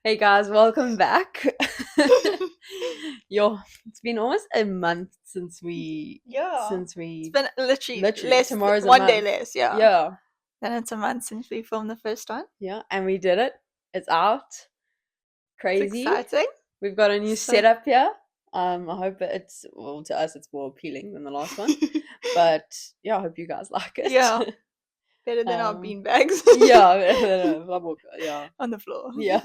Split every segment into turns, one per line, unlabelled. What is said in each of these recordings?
Hey guys, welcome back. It's been almost a month since we
It's
we
been literally less
tomorrow's a
one day
month.
less, yeah.
Yeah,
Then it's a month since we filmed the first one.
yeah, and we did it. It's out.
It's
Crazy.
exciting.
We've got a new
So
setup here. I hope to us it's more appealing than the last one. But yeah, I hope you guys like it.
yeah, better than our
Um,
beanbags
yeah,
on the floor.
yeah.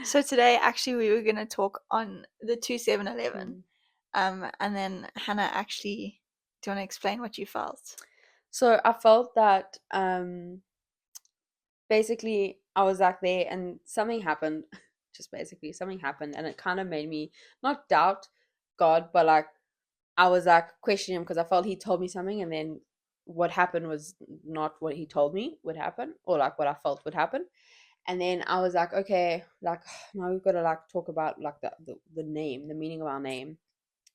So today actually we were gonna talk on the 2711. And then Hannah actually, do you want to explain what you felt?
So I felt that basically I was like there and something happened. Just basically something happened and it kind of made me not doubt God, but like I was like questioning him because I felt he told me something and then what happened was not what he told me would happen or like what I felt would happen. And then I was like, okay, like now we've got to like talk about like the name, the meaning of our name.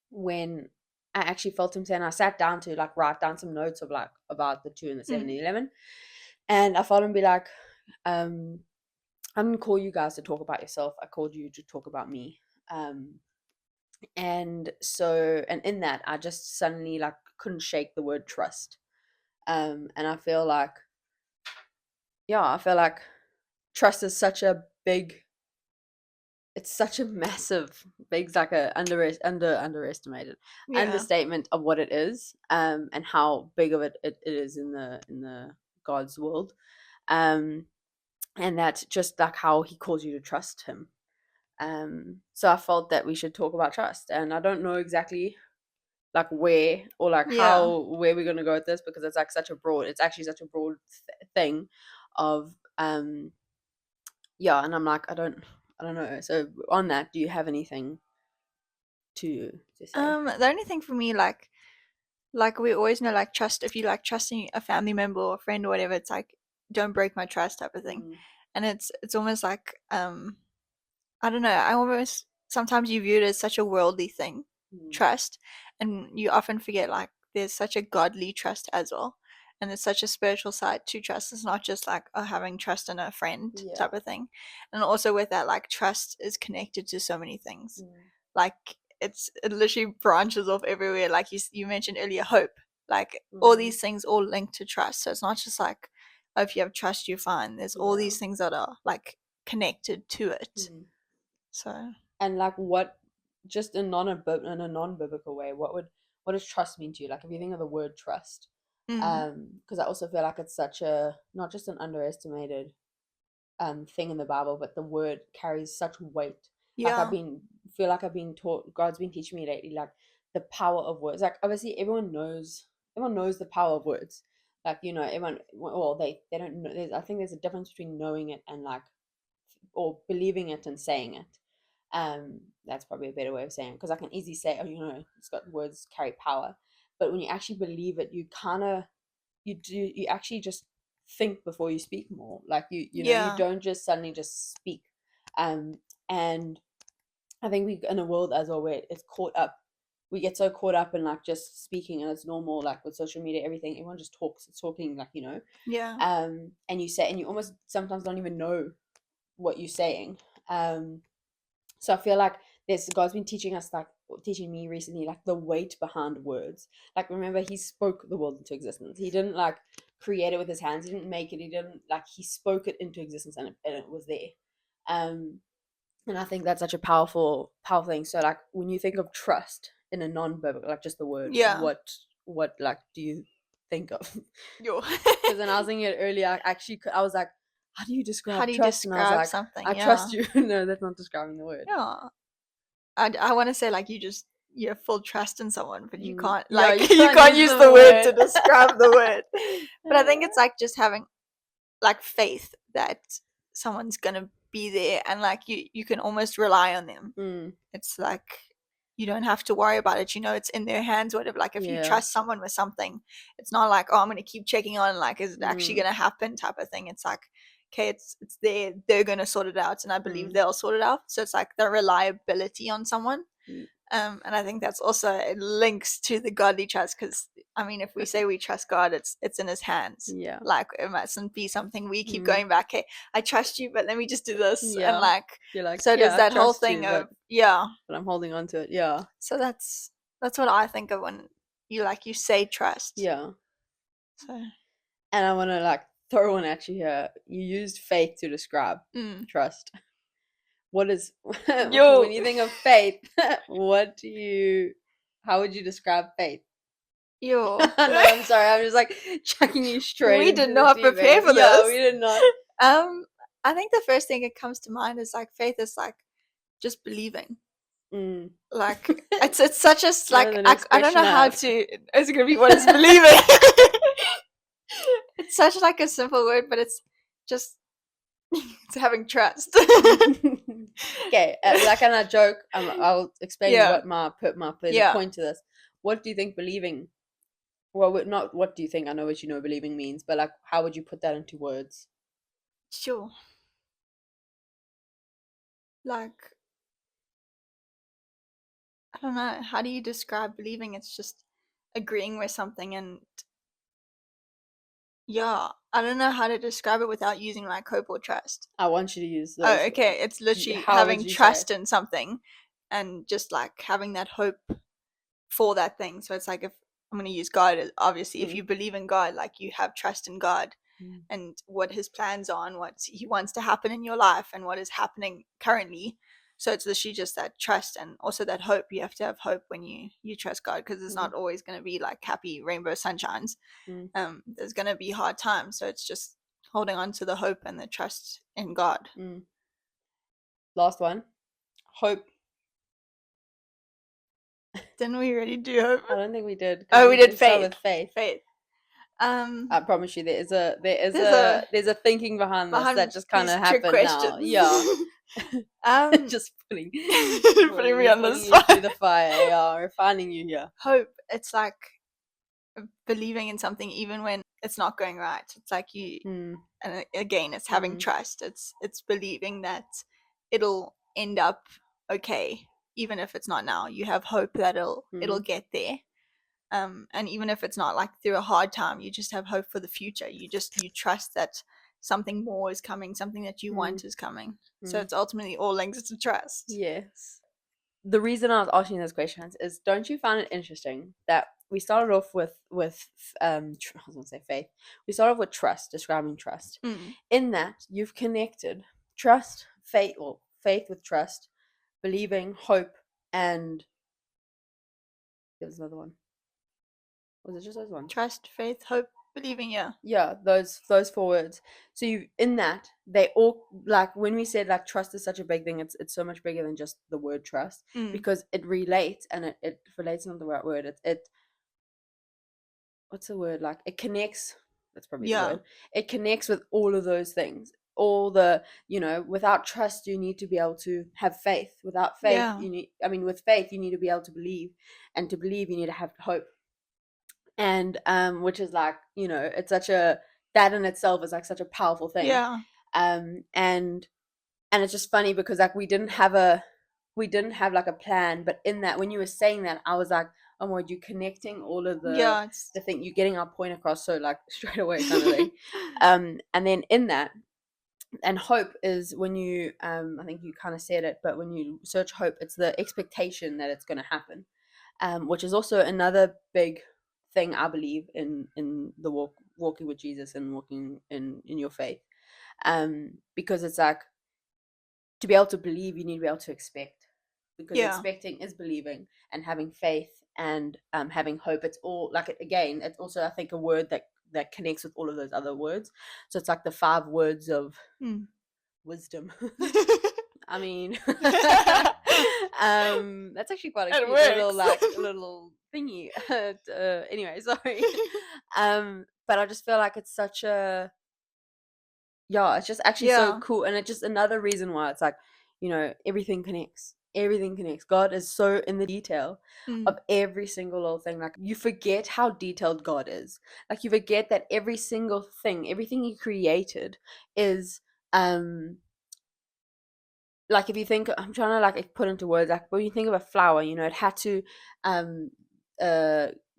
When I actually felt him saying, I sat down to like write down some notes of like about the 2 and the 7 and 11. And I felt him be like, I didn't call you guys to talk about yourself. I called you to talk about me. And in that, I just suddenly like couldn't shake the word trust. And I feel like, trust is such a big, it's such a massive, big, like a underestimated understatement of what it is, and how big of it is in the God's world. And that's just like how he calls you to trust him. So I felt that we should talk about trust, and I don't know exactly like where or like where we're gonna go with this because it's like actually such a broad thing of and I'm like I don't know. So on that, do you have anything to say?
The only thing for me, like we always know, like trust. If you like trusting a family member or a friend or whatever, it's like don't break my trust type of thing. And it's almost like I don't know. I almost sometimes you view it as such a worldly thing, trust, and you often forget like there's such a godly trust as well, and there's such a spiritual side to trust. It's not just like having trust in a friend type of thing, and also with that, like trust is connected to so many things. Like it literally branches off everywhere. Like you mentioned earlier, hope. Like all these things all linked to trust. So it's not just like oh, if you have trust, you're fine. There's all these things that are like connected to it. So
And like what, just in a non-biblical way, what does trust mean to you? Like if you think of the word trust, because I also feel like it's such a not just an underestimated thing in the Bible, but the word carries such weight. Like feel like I've been taught, God's been teaching me lately, like the power of words. Like obviously everyone knows the power of words. Like everyone, well they don't know. I think there's a difference between knowing it and like or believing it and saying it. That's probably a better way of saying it because I can easily say, oh, it's got words carry power, but when you actually believe it, you actually just think before you speak more. Like you don't just suddenly just speak. And I think we in a world as well where it's caught up. We get so caught up in like just speaking, and it's normal. Like with social media, everything, everyone just talks. It's talking, like and you say, and you almost sometimes don't even know what you're saying. So I feel like God's been teaching me recently, like the weight behind words. Like remember, he spoke the world into existence. He didn't like create it with his hands. He didn't make it. He didn't like he spoke it into existence, and it was there. And I think that's such a powerful thing. So like when you think of trust in a non-biblical, like just the word, what like do you think of? Because when I was thinking it earlier, I was like, how do you describe trust? And I was like,
something?
I trust you. No, that's not describing the word.
Yeah. I want to say like you have full trust in someone, but you can't
Yeah,
like
you can't
use
use
the
the
word
word.
to describe the word. But I think it's like just having like faith that someone's gonna be there and like you can almost rely on them. It's like you don't have to worry about it. It's in their hands, whatever. Like if you trust someone with something, it's not like, oh, I'm gonna keep checking on, like, is it actually gonna happen type of thing. It's like, okay, it's there, they're gonna sort it out, and I believe they'll sort it out. So it's like the reliability on someone. And I think that's also, it links to the godly trust, because I mean, if we say we trust God, it's in His hands.
Yeah.
Like, it mustn't be something we keep
Mm.
going back. Hey, I trust you, but let me just do this. And
Yeah.
like,
You're like,
so
yeah,
there's
I
that whole
trust
thing
you,
of yeah.
but I'm holding on to it. Yeah.
So that's what I think of when you say trust.
Yeah.
So
And I want to like throw one at you here. You used faith to describe trust. What is
Yo.
when you think of faith? How would you describe faith?
Yo.
No, I'm sorry. I'm just like chucking you straight.
We did
into
not
the deep
prepare
end.
for
Yeah,
this.
we did not.
I think the first thing that comes to mind is like faith is like just believing. Like it's such a like I don't know how to. It's gonna be what is believing. It's such like a simple word, but it's just it's having trust.
Okay, like in a joke, I'll explain what my point to this. What do you think believing? Well, not what do you think? I know what you know believing means, but like, how would you put that into words?
Sure. Like, I don't know. How do you describe believing? It's just agreeing with something, and yeah, I don't know how to describe it without using like hope or trust.
I want you to use those.
Oh, okay. It's literally having trust in something, and just like having that hope for that thing. So it's like, if I'm going to use God, obviously, if you believe in God, like you have trust in God and what His plans are and what He wants to happen in your life and what is happening currently. So it's literally just that trust and also that hope. You have to have hope when you trust God, because it's not always going to be like happy rainbow sunshines. There's going to be hard times. So it's just holding on to the hope and the trust in God.
Last one. Hope.
Didn't we already do hope?
I don't think we did.
Oh, we did faith.
With faith.
Faith.
I promise you, there's a thinking behind this that just kind of happened now. Yeah. Just putting
me on the spot.
Through the fire. Yeah, refining you here.
Hope. It's like believing in something even when it's not going right. It's like you, and again, it's having trust. It's believing that it'll end up okay, even if it's not now. You have hope that it'll get there. And even if it's not like through a hard time, you just have hope for the future. You trust that something more is coming, something that you want is coming. So it's ultimately all links to trust.
Yes. The reason I was asking those questions is, don't you find it interesting that we started off with I was gonna say faith. We started off with trust, describing trust. In that you've connected trust, faith with trust, believing, hope, and there's another one. Was it just those ones?
Trust, faith, hope, believing.
Yeah, those 4 words. So you, in that, they all, like when we said like trust is such a big thing, it's so much bigger than just the word trust, because it relates, and it relates, not the right word. It what's the word, like it connects. That's probably the word. It connects with all of those things. All the, without trust you need to be able to have faith. Without faith with faith you need to be able to believe, and to believe you need to have hope. And which is like, it's such a, that in itself is like such a powerful thing. And it's just funny because like we didn't have like a plan, but in that, when you were saying that, I was like, oh my God, you're connecting all of the thing, you're getting our point across so like straight away kind of thing. And then in that, and hope is when you I think you kind of said it, but when you search hope, it's the expectation that it's going to happen, which is also another big thing I believe in the walking with Jesus and walking in your faith, because it's like, to be able to believe you need to be able to expect, because expecting is believing, and having faith and having hope, it's all like, again, it's also I think a word that connects with all of those other words. So it's like the 5 words of wisdom. I mean, that's actually quite a cute little thingy. Anyway, sorry. But I just feel like it's such a, it's just actually so cool, and it's just another reason why it's like, everything connects. Everything connects. God is so in the detail of every single little thing. Like, you forget how detailed God is. Like, you forget that every single thing, everything He created is like if you think, I'm trying to like put into words, like when you think of a flower, you know, it had to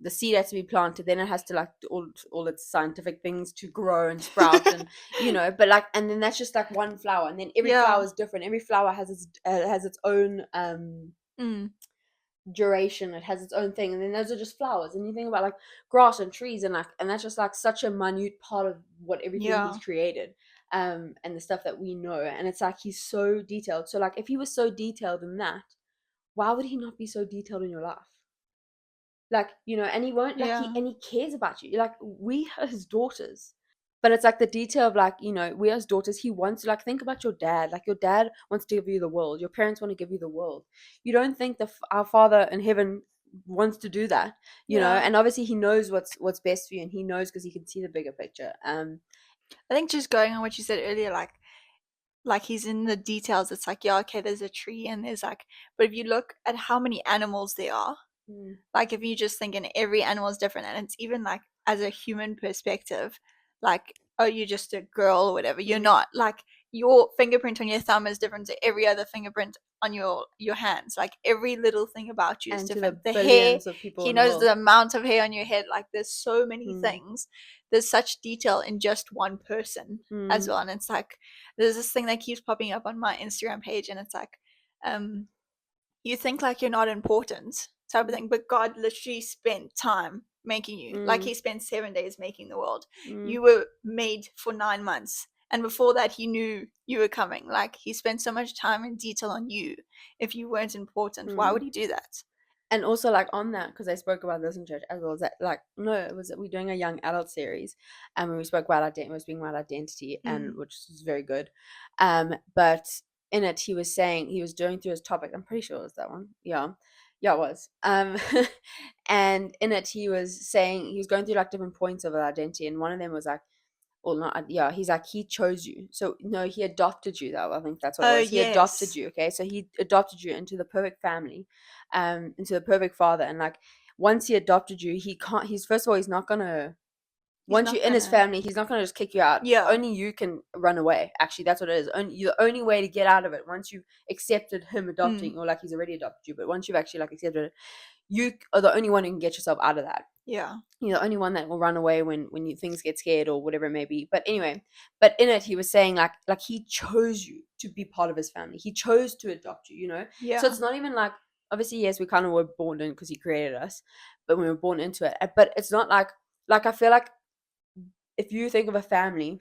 the seed has to be planted, then it has to like do all its scientific things to grow and sprout, and you know, but like, and then that's just like one flower, and then every
Yeah.
flower is different. Every flower has its own duration, it has its own thing, and then those are just flowers. And you think about like grass and trees, and like, and that's just like such a minute part of what everything
Yeah.
he's created, and the stuff that we know. And it's like he's so detailed. So like if he was so detailed in that, why would he not be so detailed in your life? Like, you know, and he won't like
Yeah.
he cares about you. Like, we are his daughters. But it's like the detail of like, you know, we as daughters, he wants to, like, think about your dad. Like, your dad wants to give you the world. Your parents want to give you the world. You don't think our Father in heaven wants to do that, you know?
Yeah.
And obviously he knows what's best for you, and he knows because he can see the bigger picture.
I think just going on what you said earlier, like he's in the details. It's like, yeah, okay, there's a tree and there's like, but if you look at how many animals there are, like if you just think in every animal is different, and it's even like as a human perspective, like, oh, you're just a girl or whatever, you're not. Like, your fingerprint on your thumb is different to every other fingerprint on your hands. Like, every little thing about you is
and to
different.
the
The hair,
billions of people
he
in the
knows
world.
the amount of hair on your head. Like, there's so many
Mm.
things. There's such detail in just one person as well. And it's like, there's this thing that keeps popping up on my Instagram page, and it's like, you think like you're not important type of thing, but God literally spent time making you. Like, he spent 7 days making the world. You were made for 9 months, and before that he knew you were coming. Like, he spent so much time and detail on you. If you weren't important, why would he do that?
And also, like, on that, because I spoke about this in church as well, is that, like, no, it was, we're doing a young adult series, and when we spoke about identity, we were speaking about identity, and which is very good. But in it, he was saying, he was going through his topic. I'm pretty sure it was that one. Yeah, it was. And in it, he was saying, he was going through like different points of identity, and one of them was like, well, not, yeah, he's like, he chose you. So no, he adopted you, though. I think that's what it was. He adopted you. Okay, so he adopted you into the perfect family, into the perfect father. And like, once he adopted you, he can't, he's, first of all, he's not gonna, once you're in his family, he's not gonna just kick you out.
Yeah.
Only you can run away. Actually, that's what it is. The only way to get out of it, once you've accepted him adopting, or like he's already adopted you, but once you've actually like accepted it, you are the only one who can get yourself out of that.
Yeah.
You're the only one that will run away when things get scared or whatever it may be. But anyway, but in it, he was saying like he chose you to be part of his family. He chose to adopt you, you know?
Yeah.
So it's not even like, obviously, yes, we kind of were born in because he created us, but we were born into it. But it's not like I feel like if you think of a family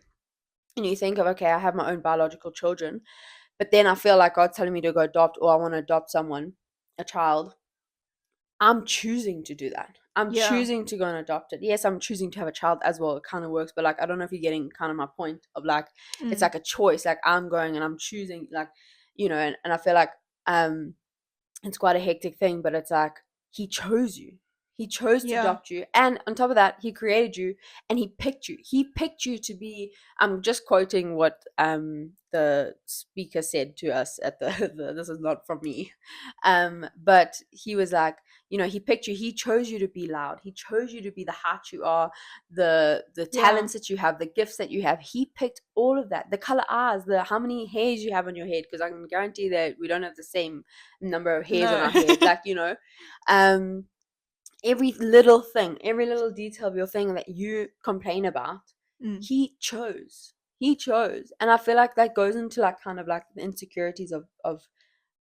and you think of, okay, I have my own biological children, but then I feel like God's telling me to go adopt, or I want to adopt someone, a child. I'm choosing to do that. I'm choosing to go and adopt it. Yes, I'm choosing to have a child as well. It kind of works, but like, I don't know if you're getting kind of my point of like, it's like a choice. Like, I'm going and I'm choosing, like, you know, and I feel like it's quite a hectic thing, but it's like, he chose you. He chose to adopt you. And on top of that, he created you and he picked you. He picked you to be, I'm just quoting what the speaker said to us at the this is not from me. But he was like, you know, he picked you. He chose you to be loud. He chose you to be the heart you are, the talents that you have, the gifts that you have. He picked all of that. The color eyes, the how many hairs you have on your head, because I can guarantee that we don't have the same number of hairs on our head. Like, you know, every little thing, every little detail of your thing that you complain about, he chose. He chose. And I feel like that goes into like kind of like the insecurities of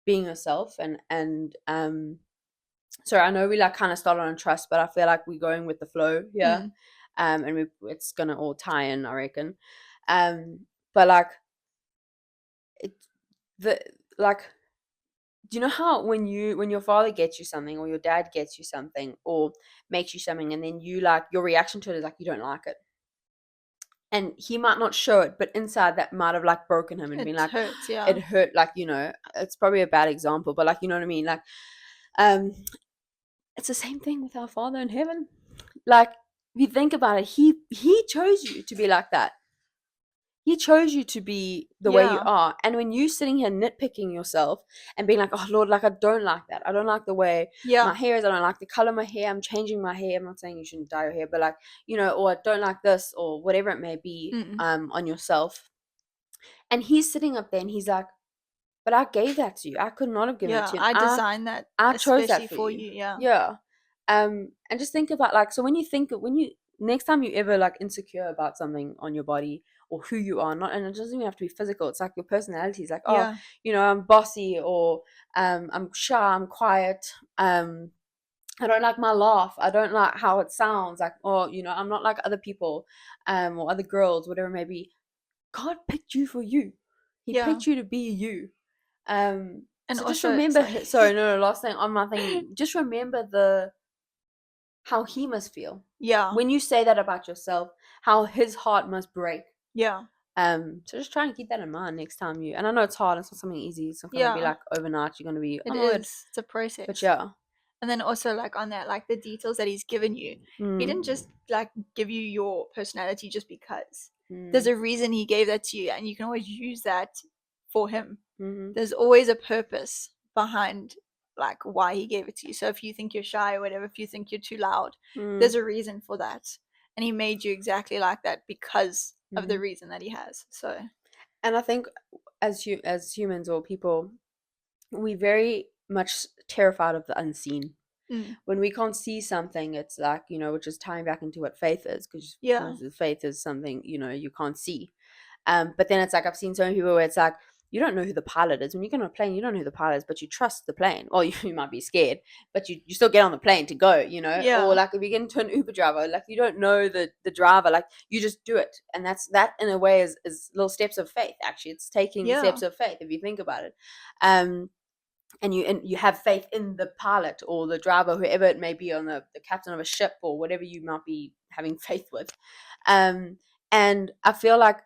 being yourself. And so I know we like kind of started on trust, but I feel like we're going with the flow here. And it's gonna all tie in, I reckon. But like like, do you know how when your father gets you something, or your dad gets you something, or makes you something, and then you like, your reaction to it is like, you don't like it, and he might not show it, but inside that might have like broken him and been like,
hurts,
it hurt, like, you know, it's probably a bad example, but like, you know what I mean, like, it's the same thing with our Father in heaven. Like, if you think about it, he chose you to be like that. He chose you to be the way you are. And when you sitting here nitpicking yourself and being like, oh Lord, like, I don't like that. I don't like the way my hair is. I don't like the color of my hair. I'm changing my hair. I'm not saying you shouldn't dye your hair, but like, you know, or I don't like this, or whatever it may be, on yourself. And he's sitting up there and he's like, but I gave that to you. I could not have given it
Yeah,
to you.
I
And
designed that
I chose that
especially
for
for
you.
you. Yeah.
Yeah. And just think about, like, so when you next time you ever like insecure about something on your body or who you are, not, and it doesn't even have to be physical. It's like your personality is like, oh,
Yeah.
I'm bossy, or I'm shy, I'm quiet, I don't like my laugh, I don't like how it sounds, like, or I'm not like other people, or other girls, whatever it may be. God picked you for you. He
Yeah.
picked you to be you.
And
So just
also,
remember,
sorry.
sorry, no, last thing on my thing, just remember how he must feel
Yeah.
when you say that about yourself, how his heart must break.
Yeah.
So just try and keep that in mind next time and I know it's hard, it's not something easy, it's not gonna be
Yeah.
like overnight you're gonna be, oh
It
my word,
is. It's a process.
but yeah.
And then also, like, on that, like, the details that he's given you, he didn't just like give you your personality just because. There's a reason he gave that to you, and you can always use that for him. There's always a purpose behind, like, why he gave it to you. So if you think you're shy or whatever, if you think you're too loud, there's a reason for that, and he made you exactly like that because of the reason that he has. So,
and I think as humans or people, we very much terrified of the unseen. When we can't see something, it's like, which is tying back into what faith is, because
yeah.
faith is something you can't see. But then it's like, I've seen so many people where it's like, you don't know who the pilot is. When you get on a plane, you don't know who the pilot is, but you trust the plane. Or you might be scared, but you still get on the plane to go,
Yeah.
Or like if you get into an Uber driver, like you don't know the driver, like you just do it. And that in a way is little steps of faith, actually. It's taking
Yeah.
steps of faith, if you think about it. And you have faith in the pilot or the driver, whoever it may be, on the captain of a ship or whatever you might be having faith with. And I feel like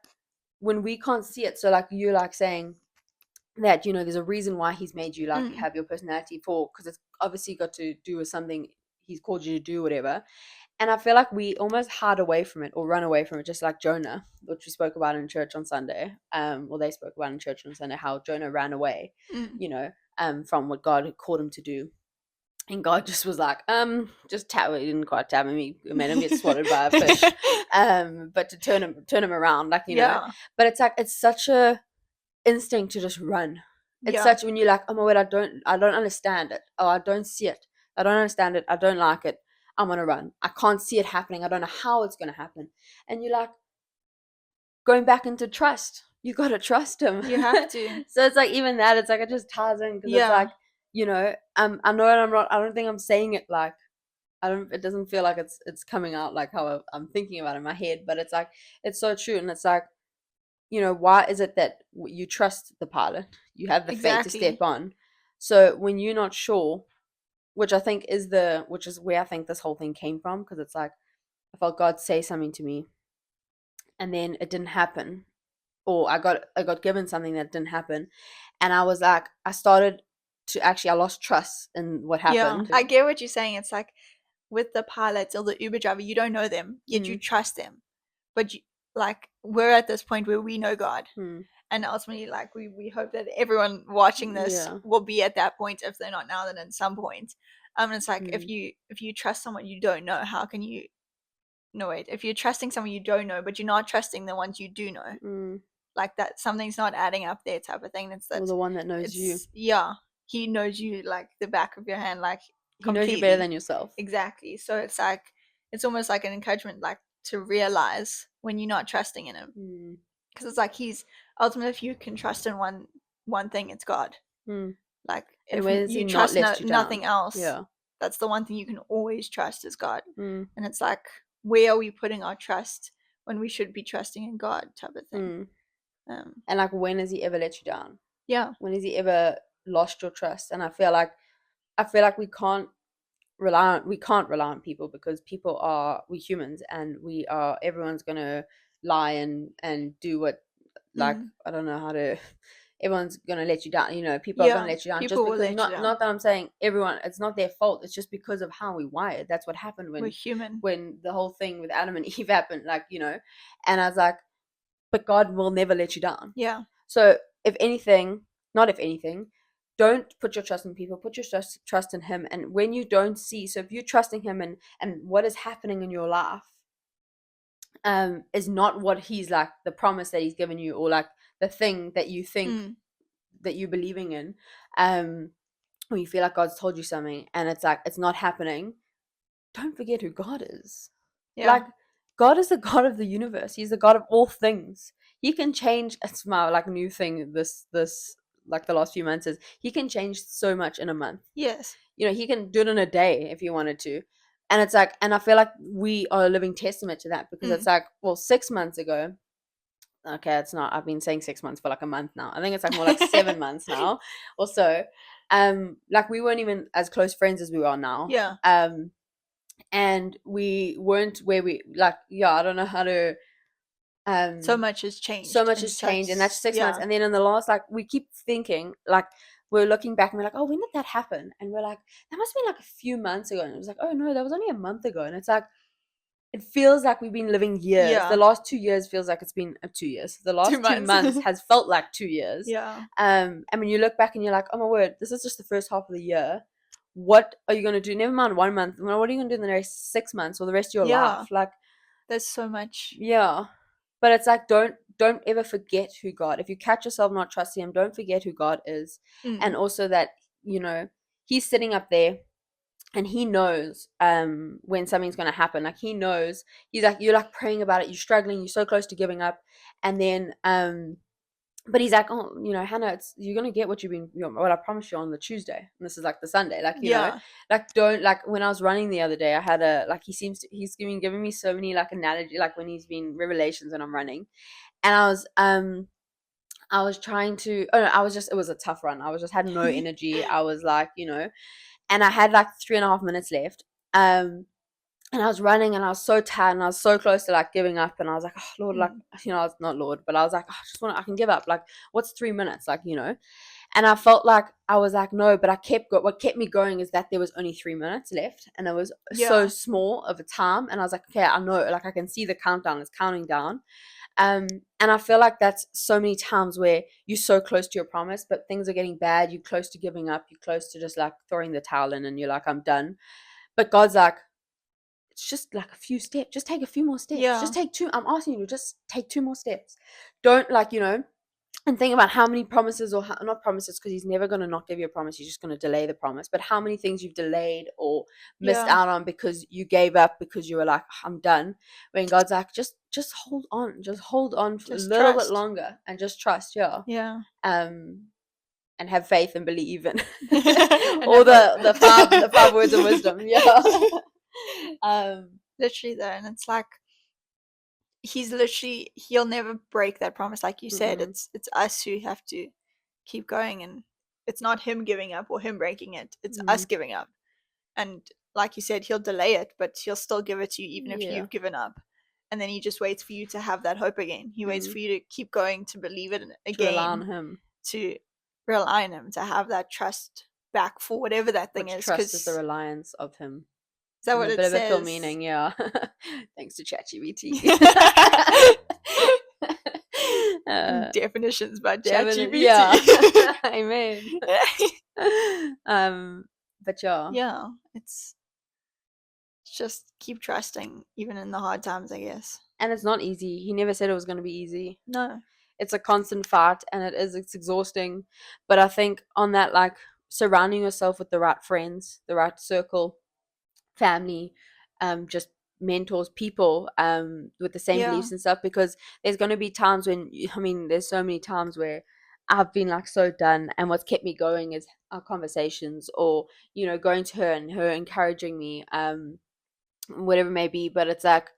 when we can't see it, so like you like saying that, there's a reason why he's made you like you have your personality for, because it's obviously got to do with something he's called you to do, whatever. And I feel like we almost hide away from it or run away from it, just like Jonah, which we spoke about in church on Sunday. Well, they spoke about in church on Sunday how Jonah ran away, from what God had called him to do. And God just was like, just tap. He didn't quite tap him. He made him get swallowed by a fish. But to turn him around, like,
Yeah.
But it's like, it's such a instinct to just run. It's
Yeah.
such, when you're like, oh my word, I don't understand it. Oh, I don't see it. I don't understand it. I don't like it. I'm gonna run. I can't see it happening. I don't know how it's gonna happen. And you're like, going back into trust. You gotta trust him.
You have to.
So it's like, even that, it's like, it just ties in, because it's
Yeah.
like, I know I'm not. I don't think I'm saying it like, it doesn't feel like it's coming out like how I'm thinking about it in my head, but it's like, it's so true. And it's like, why is it that you trust the pilot? You have the faith to
Exactly.
step on. So when you're not sure, which is where I think this whole thing came from, because it's like, I felt God say something to me, and then it didn't happen, or I got given something that didn't happen, and I was like, I lost trust in what happened.
Yeah, I get what you're saying. It's like with the pilots or the Uber driver, you don't know them, yet you trust them. But like, we're at this point where we know God. And ultimately, like, we hope that everyone watching this will be at that point, if they're not now, then at some point. It's like, if you trust someone you don't know, how can you? No, wait. If you're trusting someone you don't know, but you're not trusting the ones you do know, like, that something's not adding up there, type of thing. It's that,
well, the one that knows you.
Yeah, he knows you like the back of your hand, like, completely.
He knows you better than yourself.
Exactly. So it's like, it's almost like an encouragement, like, to realize when you're not trusting in him, because it's like, he's ultimately, if you can trust in one thing, it's God. Like, if you trust nothing else, that's the one thing you can always trust is God. And it's like, where are we putting our trust when we should be trusting in God, type of thing.
And like, when has he ever let you down?
Yeah.
When has he ever lost your trust? And I feel like we can't rely on people, because we're humans, and everyone's gonna lie and do what, like, I don't know how to, everyone's gonna let you down, people are gonna let you down, just because, not that I'm saying everyone, it's not their fault, it's just because of how we wired. That's what happened when
we're human,
when the whole thing with Adam and Eve happened, like, and I was like, but God will never let you down.
Yeah.
So if anything, don't put your trust in people, put your trust in him. And when you don't see, so if you're trusting him, and what is happening in your life is not what he's like, the promise that he's given you, or like the thing that you think that you're believing in, or you feel like God's told you something and it's like it's not happening, don't forget who God is. Like, God is the God of the universe. He's the God of all things. He can change. It's my like new thing this like the last few months is he can change so much in a month.
Yes.
You know, he can do it in a day if he wanted to. And it's like, and I feel like we are a living testament to that, because it's like, well, 6 months ago, okay, it's not, I've been saying 6 months for like a month now. I think it's like more like 7 months now or so. Like we weren't even as close friends as we are now.
Yeah.
And we weren't where we like, yeah, I don't know how to
So much has changed.
So much has changed, and that's 6 months. And then in the last, like, we keep thinking, like, we're looking back and we're like, oh, when did that happen? And we're like, that must have been like a few months ago. And it was like, oh no, that was only a month ago. And it's like, it feels like we've been living years.
Yeah.
The last 2 years feels like it's been 2 years. The last 2 months has felt like 2 years.
Yeah.
And when you look back and you're like, oh my word, this is just the first half of the year. What are you going to do? Never mind 1 month. What are you going to do in the next 6 months or the rest of your life? Like,
there's so much.
Yeah. But it's like, don't ever forget who God, if you catch yourself not trusting him, don't forget who God is. And also that, you know, he's sitting up there and he knows when something's going to happen. Like, he knows. He's like, you're like praying about it, you're struggling, you're so close to giving up, and then but he's like, oh, you know, Hannah, you're gonna get what what I promised you on the Tuesday, and this is like the Sunday. Like, you know, like, don't, like, when I was running the other day, I had he's been giving me so many like analogy, like when he's been revelations when I'm running, and I was trying to, oh no, it was a tough run. I was just had no energy. I was like, you know, and I had like 3.5 minutes left. And I was running and I was so tired and I was so close to like giving up, and I was like, oh Lord, like, you know, it's not Lord, but I was like, oh, I can give up. Like, what's 3 minutes? Like, you know, and I felt like I was like, no, but what kept me going is that there was only 3 minutes left, and it was so small of a time. And I was like, okay, I know, like, I can see the countdown is counting down. And I feel like that's so many times where you're so close to your promise, but things are getting bad. You're close to giving up. You're close to just like throwing the towel in, and you're like, I'm done. But God's like, it's just like a few steps. Just take a few more steps. Just take 2. I'm asking you to just take 2 more steps. Don't, like, you know, and think about how many promises, or not promises, because he's never going to not give you a promise. He's just going to delay the promise. But how many things you've delayed or missed out on because you gave up, because you were like, I'm done. When God's like, just hold on. Just hold on for a little bit longer and just trust. Yeah. And have faith and believe and all the 5 words of wisdom. Yeah.
Literally though, and it's like he'll never break that promise, like you said. It's us who have to keep going, and it's not him giving up or him breaking it, it's us giving up. And like you said, he'll delay it, but he'll still give it to you even if you've given up. And then he just waits for you to have that hope again. He waits for you to keep going, to believe it again,
to rely on him,
to have that trust back for whatever that thing is.
Trust is the reliance of him.
Is that what it says?
A bit of a full meaning, yeah. Thanks to ChatGPT.
Definitions by ChatGPT.
Yeah. Amen. But
yeah, it's just keep trusting even in the hard times, I guess.
And it's not easy. He never said it was going to be easy.
No.
It's a constant fight, and it's exhausting. But I think on that, like, surrounding yourself with the right friends, the right circle, family, just mentors, people with the same beliefs and stuff, because there's going to be times when, I mean, there's so many times where I've been like so done, and what's kept me going is our conversations, or, you know, going to her and her encouraging me, whatever it may be. But it's like,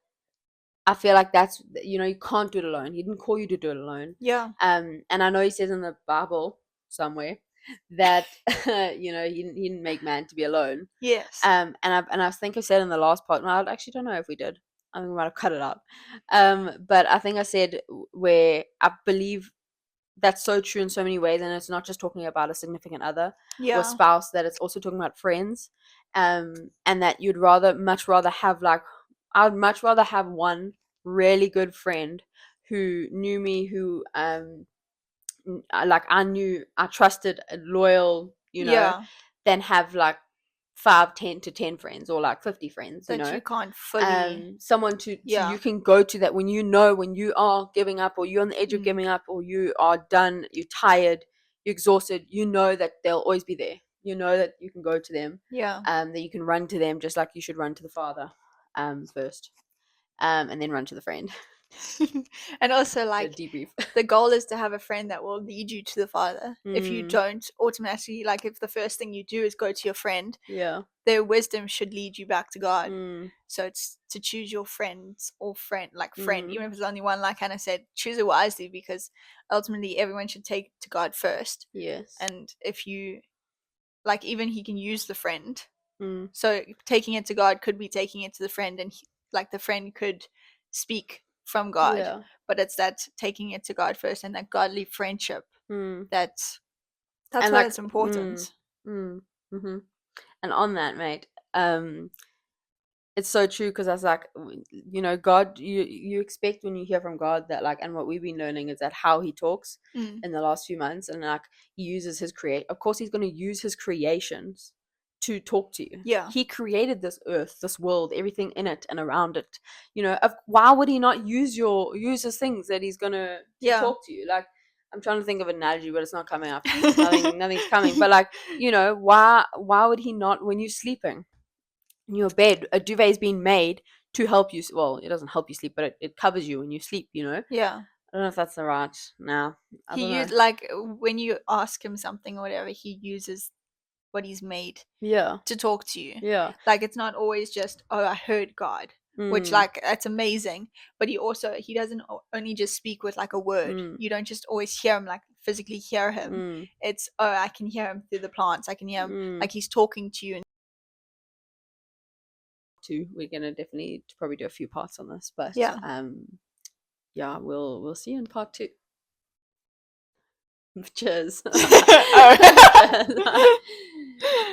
I feel like that's, you know, you can't do it alone. He didn't call you to do it alone.
Yeah.
And I know he says in the Bible somewhere that you know, he didn't make man to be alone.
Yes.
And I think I said in the last part, well, I actually don't know if we did. I think we might have cut it out. But I think I said where I believe that's so true in so many ways, and it's not just talking about a significant other or spouse, that it's also talking about friends, and that I would much rather have one really good friend who knew me, who like I trusted, loyal, you know, than have like 10 friends, or like 50 friends, you know,
you can't fully
someone to you can go to, that when you are giving up, or you're on the edge of giving up, or you are done, you're tired, you're exhausted, you know that they'll always be there. You know that you can go to them.
Yeah.
That you can run to them just like you should run to the father first. And then run to the friend.
And also,
To
like,
debrief.
the goal is to have a friend that will lead you to the father. If you
Mm.
don't automatically, like, if the first thing you do is go to your friend,
Yeah.
their wisdom should lead you back to God.
Mm.
So it's to choose your friends or friend,
Mm.
even if it's only one, like Hannah said, choose it wisely, because ultimately everyone should take to God first.
Yes.
And if you, like, even he can use the friend.
Mm.
So taking it to God could be taking it to the friend, and like the friend could speak from God.
Yeah.
But it's that taking it to God first, and that godly friendship
Mm.
that's
And
why
like,
it's important.
Mm-hmm. And on that, mate, it's so true, because that's like, you know, God, you expect when you hear from God that, like, and what we've been learning is that how he talks in the last few months, and like he uses his of course he's going to use his creations to talk to you.
Yeah.
He created this earth, this world, everything in it and around it. You know, why would he not use his things that he's going to talk to you? Like, I'm trying to think of an analogy, but it's not coming up. Nothing's coming. But like, you know, why would he not, when you're sleeping in your bed, a duvet is being made to help you. Well, it doesn't help you sleep, but it covers you when you sleep, you know?
Yeah.
I don't know if that's the right. No. I don't know.
Like, when you ask him something or whatever, he uses what he's made to talk to you.
Yeah.
Like, it's not always just, oh, I heard God, which, like, that's amazing. But he doesn't only just speak with like a word. You don't just always hear him, like physically hear him. It's, oh, I can hear him through the plants. I can hear him, like he's talking to you.
We're gonna definitely probably do a few parts on this, but
yeah,
we'll see you in part 2. Cheers.
Oh.